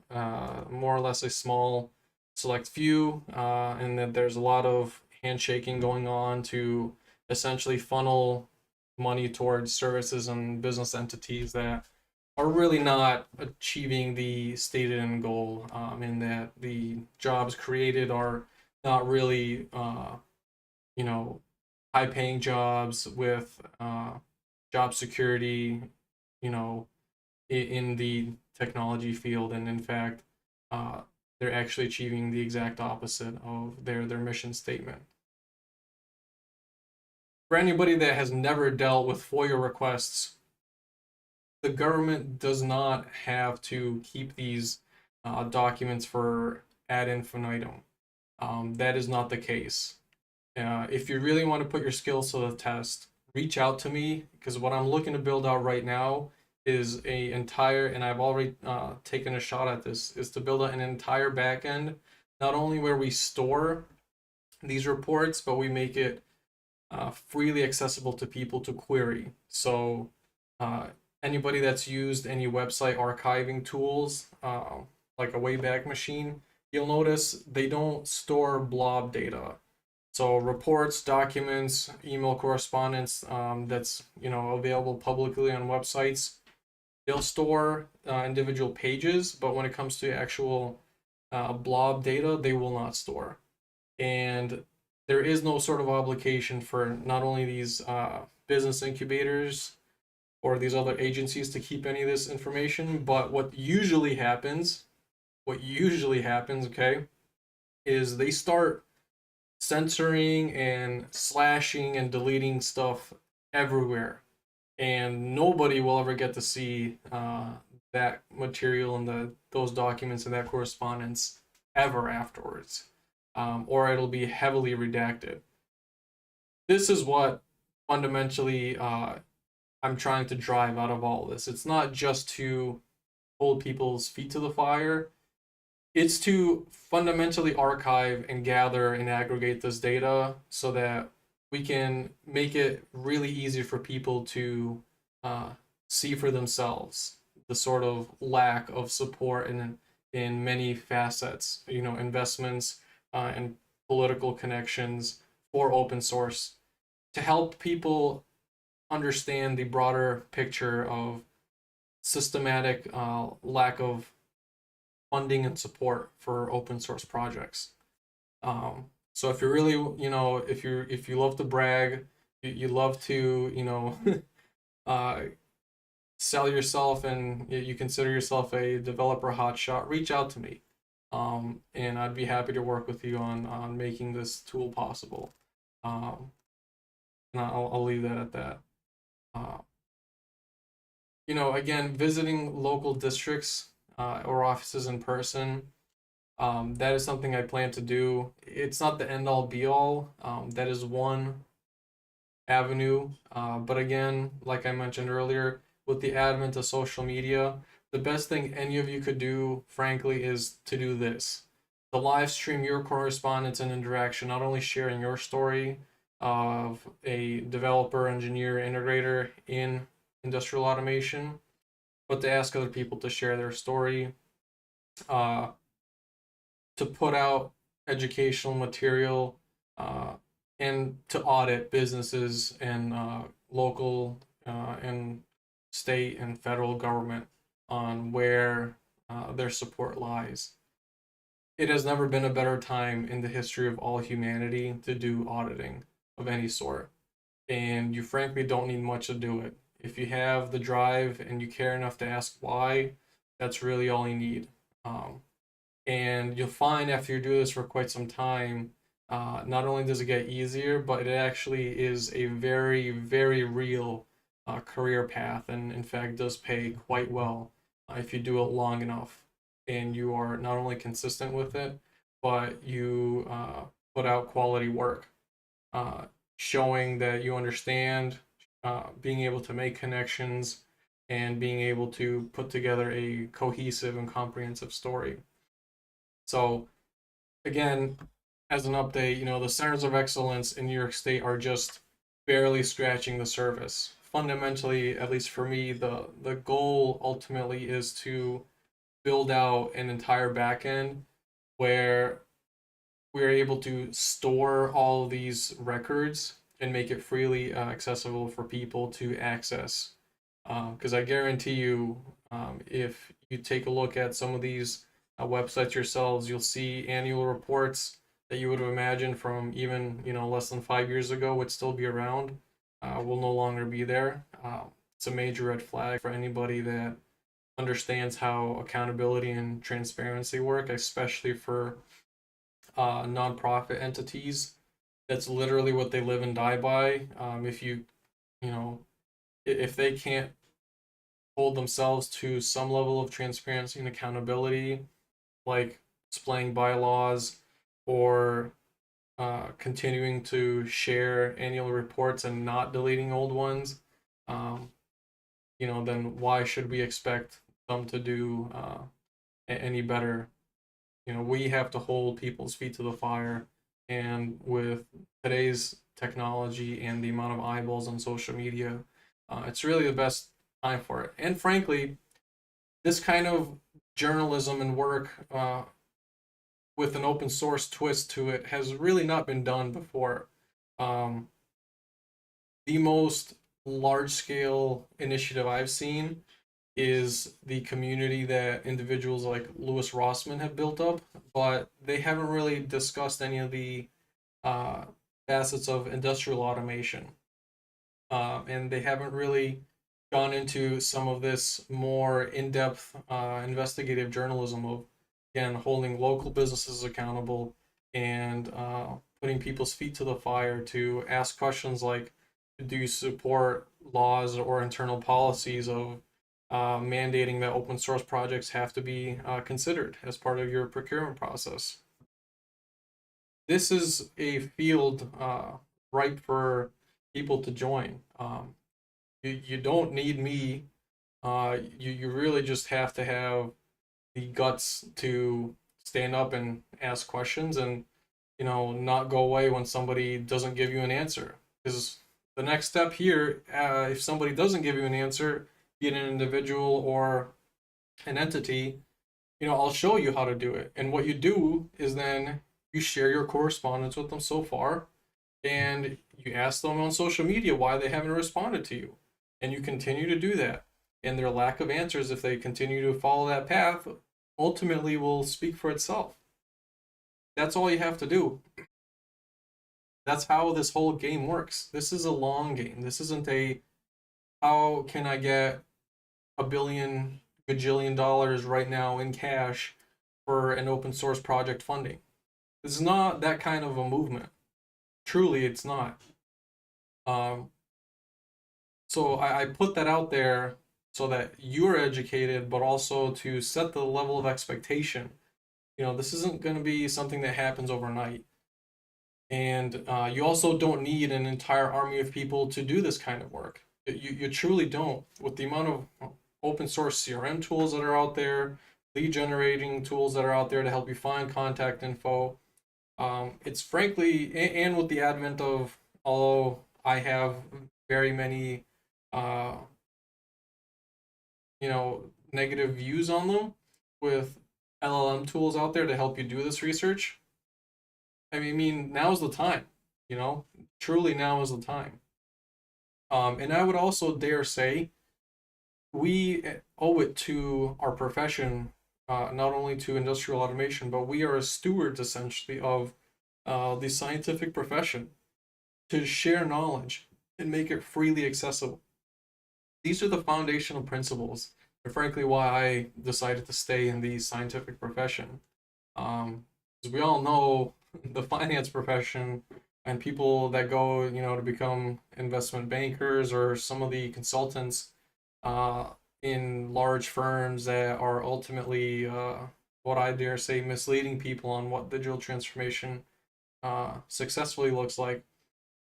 more or less a small select few, and that there's a lot of handshaking going on to essentially funnel money towards services and business entities that are really not achieving the stated end goal, in that the jobs created are not really, you know, high paying jobs with job security, you know, in the technology field. And in fact, uh, they're actually achieving the exact opposite of their mission statement. For anybody that has never dealt with FOIA requests, the government does not have to keep these documents for ad infinitum. That is not the case. If you really want to put your skills to the test, reach out to me, because what I'm looking to build out right now is a entire, and I've already taken a shot at this, is to build out an entire backend, not only where we store these reports, but we make it freely accessible to people to query. So uh, anybody that's used any website archiving tools, like a Wayback Machine, you'll notice they don't store blob data. So reports, documents, email correspondence, that's available publicly on websites, they'll store individual pages, but when it comes to actual blob data, they will not store. And there is no sort of obligation for not only these business incubators or these other agencies to keep any of this information, but what usually happens, okay, is they start censoring and slashing and deleting stuff everywhere, and nobody will ever get to see that material and those documents and that correspondence ever afterwards, or it'll be heavily redacted. This is what fundamentally I'm trying to drive out of all this. It's not just to hold people's feet to the fire. It's to fundamentally archive and gather and aggregate this data so that we can make it really easy for people to uh, see for themselves the sort of lack of support in many facets, investments and political connections for open source, to help people understand the broader picture of systematic lack of funding and support for open source projects. So if you're really, if you love to brag, you love to, uh, sell yourself, and you consider yourself a developer hotshot, reach out to me. And I'd be happy to work with you on making this tool possible. And I'll leave that at that. Uh, again, visiting local districts or offices in person, that is something I plan to do. It's not the end all be all. That is one avenue. But again, like I mentioned earlier, with the advent of social media, the best thing any of you could do, frankly, is to do this. To live stream your correspondence and interaction, not only sharing your story of a developer, engineer, integrator in industrial automation, but to ask other people to share their story, uh, to put out educational material, uh, and to audit businesses and local and state and federal government on where their support lies. It has never been a better time in the history of all humanity to do auditing of any sort. And you frankly don't need much to do it. If you have the drive and you care enough to ask why, that's really all you need. And you'll find after you do this for quite some time, not only does it get easier, but it actually is a very, very real career path, and in fact does pay quite well if you do it long enough and you are not only consistent with it, but you put out quality work, uh, showing that you understand, being able to make connections, and being able to put together a cohesive and comprehensive story. So, again, as an update, the centers of excellence in New York State are just barely scratching the surface. Fundamentally, at least for me, the goal ultimately is to build out an entire backend where we're able to store all of these records and make it freely accessible for people to access. Because I guarantee you, if you take a look at some of these websites yourselves, you'll see annual reports that you would have imagined from even less than 5 years ago would still be around, will no longer be there. It's a major red flag for anybody that understands how accountability and transparency work, especially for nonprofit entities. That's literally what they live and die by. If you know, if they can't hold themselves to some level of transparency and accountability, like displaying bylaws or continuing to share annual reports and not deleting old ones, um, then why should we expect them to do any better? We have to hold people's feet to the fire, and with today's technology and the amount of eyeballs on social media, it's really the best time for it. And frankly, this kind of journalism and work with an open source twist to it has really not been done before. Um, the most large scale initiative I've seen is the community that individuals like Lewis Rossman have built up, but they haven't really discussed any of the uh, facets of industrial automation. And they haven't really gone into some of this more in-depth investigative journalism of, again, holding local businesses accountable and putting people's feet to the fire to ask questions like, do you support laws or internal policies of mandating that open source projects have to be considered as part of your procurement process? This is a field ripe for people to join. You don't need me. You really just have to have the guts to stand up and ask questions and not go away when somebody doesn't give you an answer. Because the next step here, if somebody doesn't give you an answer, be it an individual or an entity, I'll show you how to do it. And what you do is then you share your correspondence with them so far, and you ask them on social media why they haven't responded to you. And you continue to do that. And their lack of answers, if they continue to follow that path, ultimately will speak for itself. That's all you have to do. That's how this whole game works. This is a long game. This isn't a how can I get a billion gajillion dollars right now in cash for an open source project funding. This is not that kind of a movement. Truly, it's not. Um, so I put that out there so that you're educated, but also to set the level of expectation. This isn't going to be something that happens overnight. And you also don't need an entire army of people to do this kind of work. You truly don't. With the amount of open source CRM tools that are out there, lead generating tools that are out there to help you find contact info, it's frankly, and with the advent of, although I have very many, uh, negative views on them, with LLM tools out there to help you do this research, I mean, now's the time, you know, truly now is the time. And I would also dare say we owe it to our profession, not only to industrial automation, but we are stewards essentially of the scientific profession to share knowledge and make it freely accessible. These are the foundational principles, and frankly, why I decided to stay in the scientific profession. As we all know, the finance profession and people that go, to become investment bankers or some of the consultants uh, in large firms that are ultimately, what I dare say, misleading people on what digital transformation successfully looks like.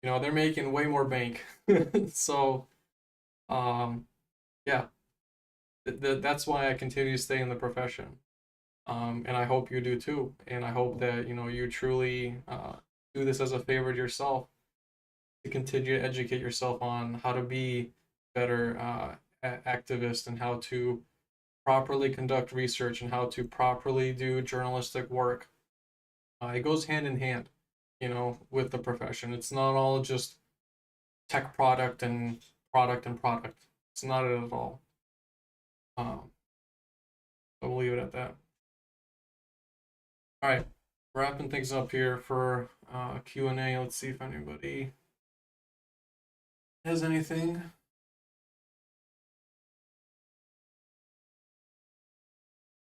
They're making way more bank. So, um, yeah, that's why I continue to stay in the profession. And I hope you do too. And I hope that you truly do this as a favor to yourself to continue to educate yourself on how to be better activist and how to properly conduct research and how to properly do journalistic work. It goes hand in hand, with the profession. It's not all just tech product and product and product. It's not it at all. Um, so we'll leave it at that. All right, wrapping things up here for Q&A. Let's see if anybody has anything.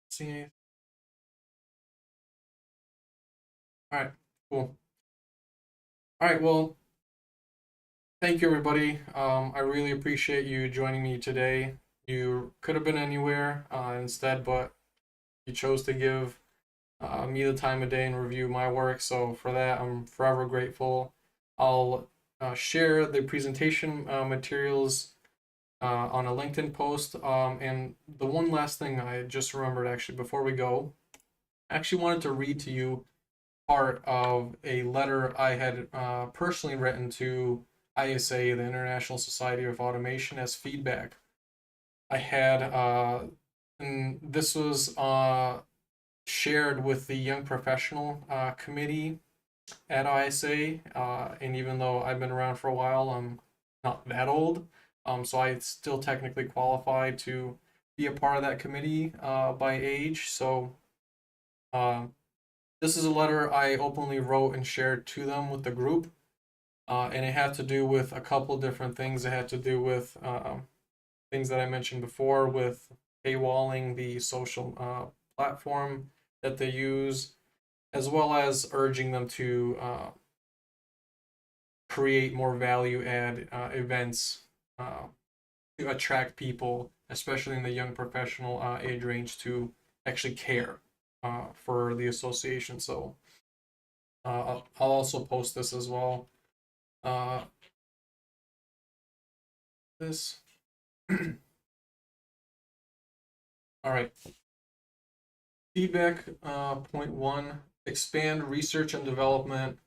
See anything? All right, cool. All right, well, thank you, everybody. I really appreciate you joining me today. You could have been anywhere instead, but you chose to give me the time of day and review my work. So for that, I'm forever grateful. I'll share the presentation materials on a LinkedIn post. And the one last thing I just remembered actually before we go, I actually wanted to read to you part of a letter I had personally written to ISA, the International Society of Automation, as feedback. I had, and this was shared with the Young Professional Committee at ISA. And even though I've been around for a while, I'm not that old. So I still technically qualify to be a part of that committee by age. So this is a letter I openly wrote and shared to them with the group. And it had to do with a couple different things. It had to do with things that I mentioned before, with paywalling the social platform that they use, as well as urging them to create more value add events to attract people, especially in the young professional age range, to actually care for the association. So I'll also post this as well. This. All right. Feedback point one, expand research and development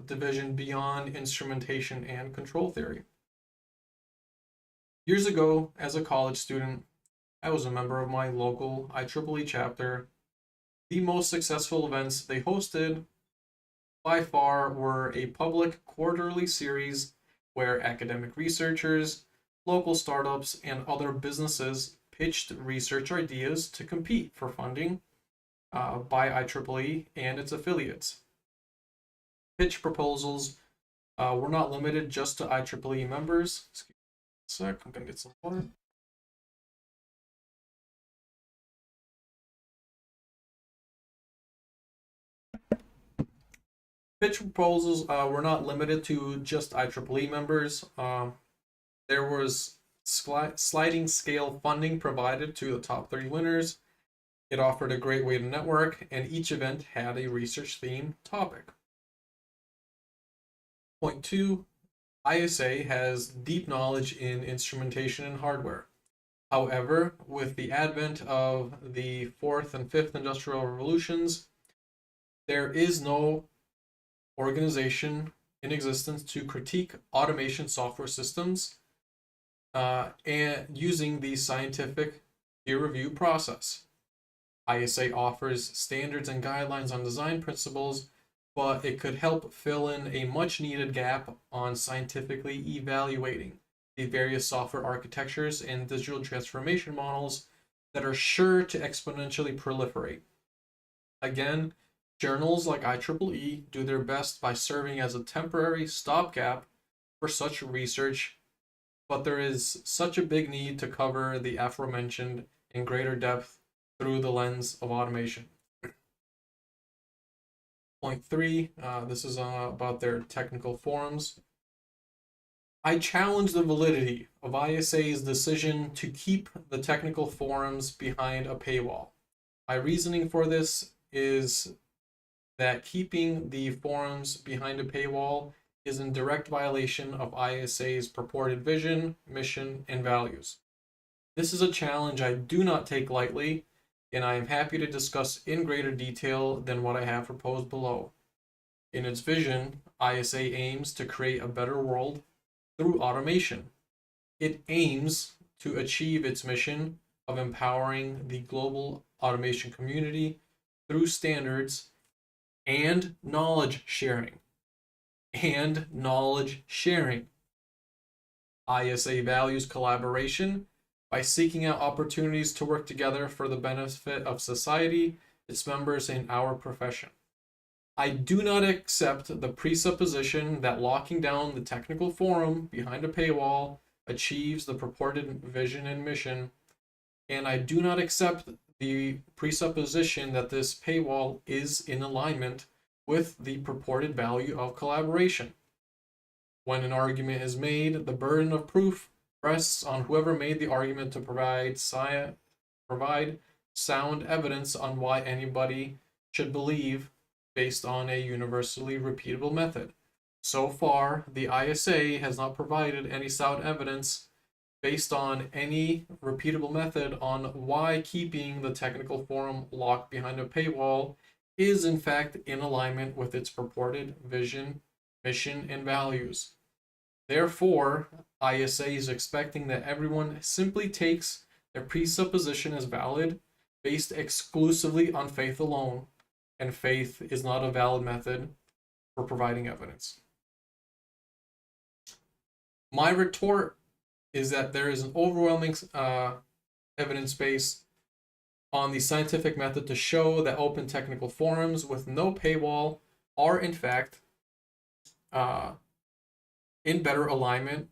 division beyond instrumentation and control theory. Years ago, as a college student, I was a member of my local IEEE chapter. The most successful events they hosted by far were a public quarterly series where academic researchers, local startups, and other businesses pitched research ideas to compete for funding by IEEE and its affiliates. Pitch proposals were not limited just to IEEE members. Excuse me a sec, I'm gonna get some water. Pitch proposals were not limited to just IEEE members. There was sliding scale funding provided to the top 30 winners. It offered a great way to network, and each event had a research theme topic. Point two, ISA has deep knowledge in instrumentation and hardware. However, with the advent of the fourth and fifth industrial revolutions, there is no organization in existence to critique automation software systems and using the scientific peer review process. ISA offers standards and guidelines on design principles, but it could help fill in a much needed gap on scientifically evaluating the various software architectures and digital transformation models that are sure to exponentially proliferate. Again, journals like IEEE do their best by serving as a temporary stopgap for such research, but there is such a big need to cover the aforementioned in greater depth through the lens of automation. Point three, this is about their technical forums. I challenge the validity of ISA's decision to keep the technical forums behind a paywall. My reasoning for this is that keeping the forums behind a paywall is in direct violation of ISA's purported vision, mission, and values. This is a challenge I do not take lightly, and I am happy to discuss in greater detail than what I have proposed below. In its vision, ISA aims to create a better world through automation. It aims to achieve its mission of empowering the global automation community through standards and knowledge sharing. And knowledge sharing. ISA values collaboration by seeking out opportunities to work together for the benefit of society, its members, and our profession. I do not accept the presupposition that locking down the technical forum behind a paywall achieves the purported vision and mission, and I do not accept the presupposition that this paywall is in alignment with the purported value of collaboration. When an argument is made, the burden of proof rests on whoever made the argument to provide sound evidence on why anybody should believe based on a universally repeatable method. So far, the ISA has not provided any sound evidence based on any repeatable method on why keeping the technical forum locked behind a paywall is in fact in alignment with its purported vision, mission, and values. Therefore, ISA is expecting that everyone simply takes their presupposition as valid based exclusively on faith alone, and faith is not a valid method for providing evidence. My retort is that there is an overwhelming evidence base on the scientific method to show that open technical forums with no paywall are in fact in better alignment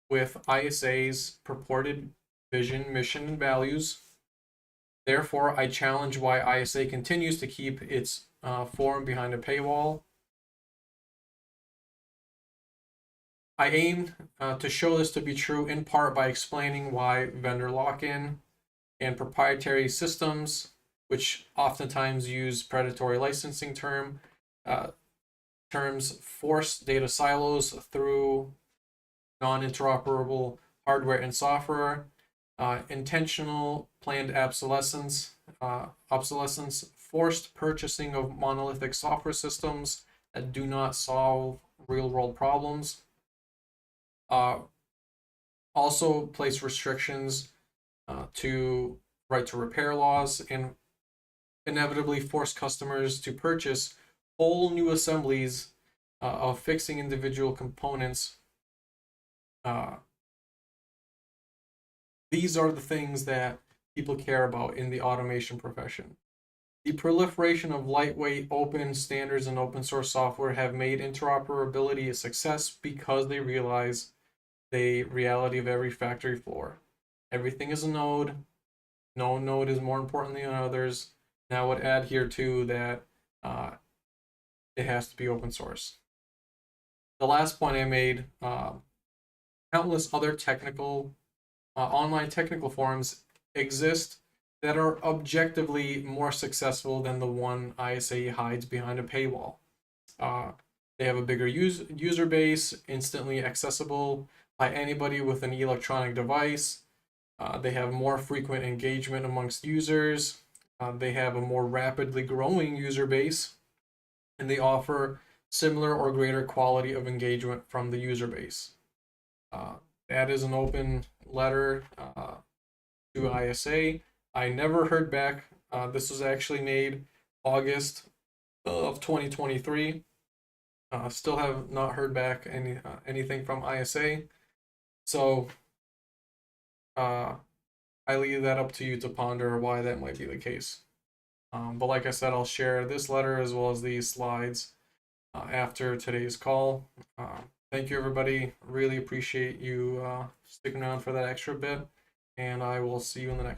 with ISA's purported vision, mission, and values. Therefore, I challenge why ISA continues to keep its forum behind a paywall. I aim to show this to be true in part by explaining why vendor lock-in and proprietary systems, which oftentimes use predatory licensing terms, force data silos through non-interoperable hardware and software, intentional planned obsolescence, forced purchasing of monolithic software systems that do not solve real-world problems. Also place restrictions to right to repair laws, and inevitably force customers to purchase whole new assemblies of fixing individual components. These are the things that people care about in the automation profession. The proliferation of lightweight open standards and open source software have made interoperability a success because they realize the reality of every factory floor. Everything is a node. No node is more important than others. Now I would add here too that it has to be open source. The last point I made, countless other technical, online technical forums exist that are objectively more successful than the one ISA hides behind a paywall. They have a bigger user base, instantly accessible by anybody with an electronic device. They have more frequent engagement amongst users. They have a more rapidly growing user base, and they offer similar or greater quality of engagement from the user base. That is an open letter to ISA. I never heard back. This was actually made August of 2023. Still have not heard back anything from ISA. So I leave that up to you to ponder why that might be the case. But like I said, I'll share this letter as well as these slides after today's call. Thank you, everybody. Really appreciate you sticking around for that extra bit, and I will see you in the next